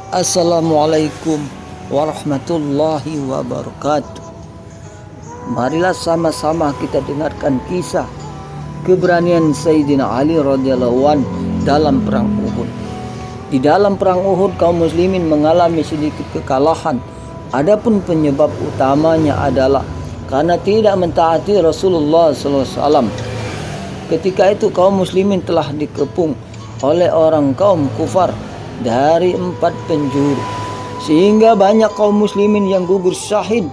Assalamualaikum warahmatullahi wabarakatuh. Marilah sama-sama kita dengarkan kisah keberanian Sayyidina Ali radhiyallahu anhu dalam perang Uhud. Di dalam perang Uhud kaum muslimin mengalami sedikit kekalahan. Adapun penyebab utamanya adalah karena tidak mentaati Rasulullah SAW. Ketika itu kaum muslimin telah dikepung oleh orang kaum kufar dari 4 penjuru, sehingga banyak kaum muslimin yang gugur syahid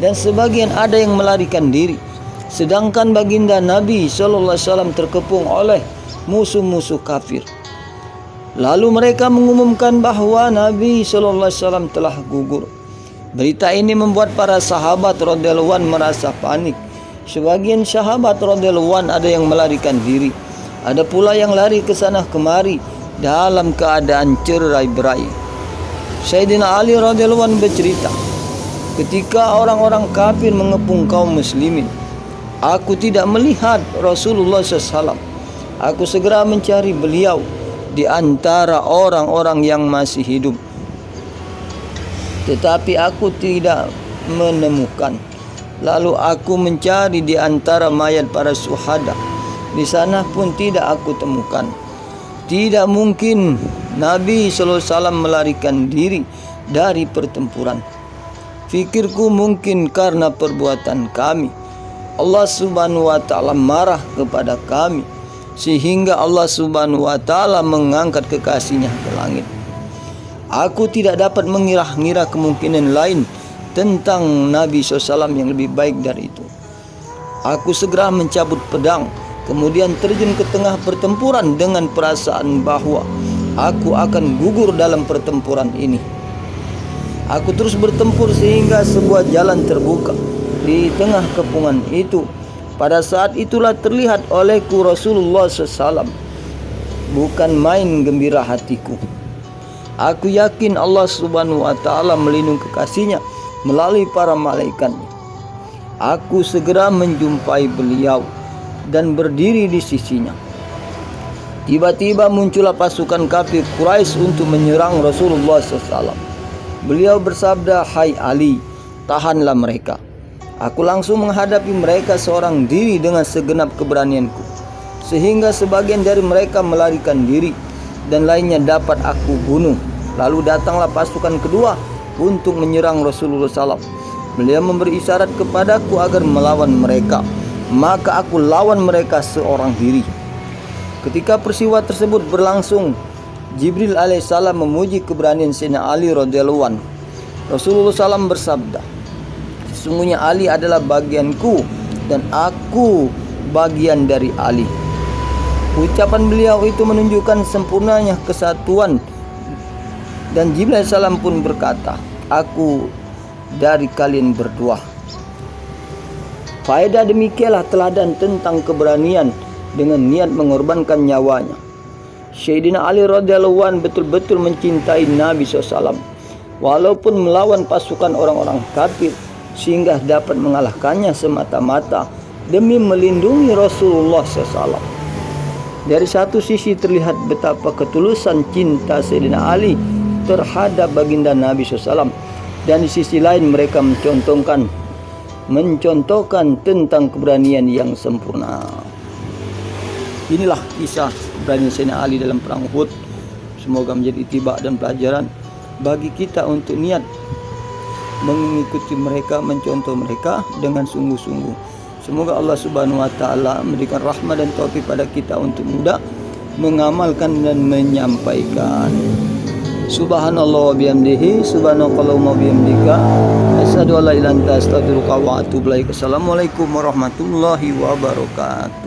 dan sebagian ada yang melarikan diri. Sedangkan baginda Nabi SAW terkepung oleh musuh-musuh kafir. Lalu mereka mengumumkan bahwa Nabi SAW telah gugur. Berita ini membuat para sahabat radhiyallahu anhu merasa panik. Sebagian sahabat radhiyallahu anhu ada yang melarikan diri, ada pula yang lari ke sana kemari dalam keadaan cerai-berai. Sayyidina Ali radhiyallahu anhu bercerita, ketika orang-orang kafir mengepung kaum muslimin, aku tidak melihat Rasulullah SAW. Aku segera mencari beliau di antara orang-orang yang masih hidup, tetapi aku tidak menemukan. Lalu aku mencari di antara mayat para syuhada, di sana pun tidak aku temukan. Tidak mungkin Nabi SAW melarikan diri dari pertempuran. Fikirku mungkin karena perbuatan kami, Allah Subhanahu wa Ta'ala marah kepada kami, sehingga Allah Subhanahu wa Ta'ala mengangkat kekasihnya ke langit. Aku tidak dapat mengira-ngira kemungkinan lain tentang Nabi SAW yang lebih baik dari itu. Aku segera mencabut pedang, kemudian terjun ke tengah pertempuran dengan perasaan bahwa aku akan gugur dalam pertempuran ini. Aku terus bertempur sehingga sebuah jalan terbuka di tengah kepungan itu. Pada saat itulah terlihat olehku Rasulullah SAW. Bukan main gembira hatiku. Aku yakin Allah Subhanahu wa Ta'ala melindungi kekasihnya melalui para malaikatnya. Aku segera menjumpai beliau dan berdiri di sisinya. Tiba-tiba muncullah pasukan kafir Quraisy untuk menyerang Rasulullah SAW. Beliau bersabda, "Hai Ali, tahanlah mereka." Aku langsung menghadapi mereka seorang diri dengan segenap keberanianku, sehingga sebagian dari mereka melarikan diri dan lainnya dapat aku bunuh. Lalu datanglah pasukan kedua untuk menyerang Rasulullah SAW. Beliau memberi isyarat kepadaku agar melawan mereka, maka aku lawan mereka seorang diri. Ketika peristiwa tersebut berlangsung, Jibril alaihissalam memuji keberanian Sayyidina Ali radhiyallahu anhu. Rasulullah SAW bersabda, "Sesungguhnya Ali adalah bagianku dan aku bagian dari Ali." Ucapan beliau itu menunjukkan sempurnanya kesatuan, dan Jibril alaihissalam pun berkata, "Aku dari kalian berdua." Faedah demikianlah teladan tentang keberanian dengan niat mengorbankan nyawanya. Sayyidina Ali radhiyallahu anhu betul-betul mencintai Nabi SAW, walaupun melawan pasukan orang-orang kafir, sehingga dapat mengalahkannya semata-mata demi melindungi Rasulullah SAW. Dari satu sisi terlihat betapa ketulusan cinta Sayyidina Ali terhadap baginda Nabi SAW, dan di sisi lain mereka mencontohkan tentang keberanian yang sempurna. Inilah kisah keberanian Sayyidina Ali dalam perang Uhud. Semoga menjadi itibak dan pelajaran bagi kita untuk niat mengikuti mereka, mencontoh mereka dengan sungguh-sungguh. Semoga Allah Subhanahu wa Ta'ala memberikan rahmat dan taufik pada kita untuk mudah mengamalkan dan menyampaikan. Subhanallah wa bihamdihi, subhanakallahumma wa bihamdika, asyhadu an la ilaha illa anta, astaghfiruka wa atubu ilaik. Assalamualaikum warahmatullahi wabarakatuh.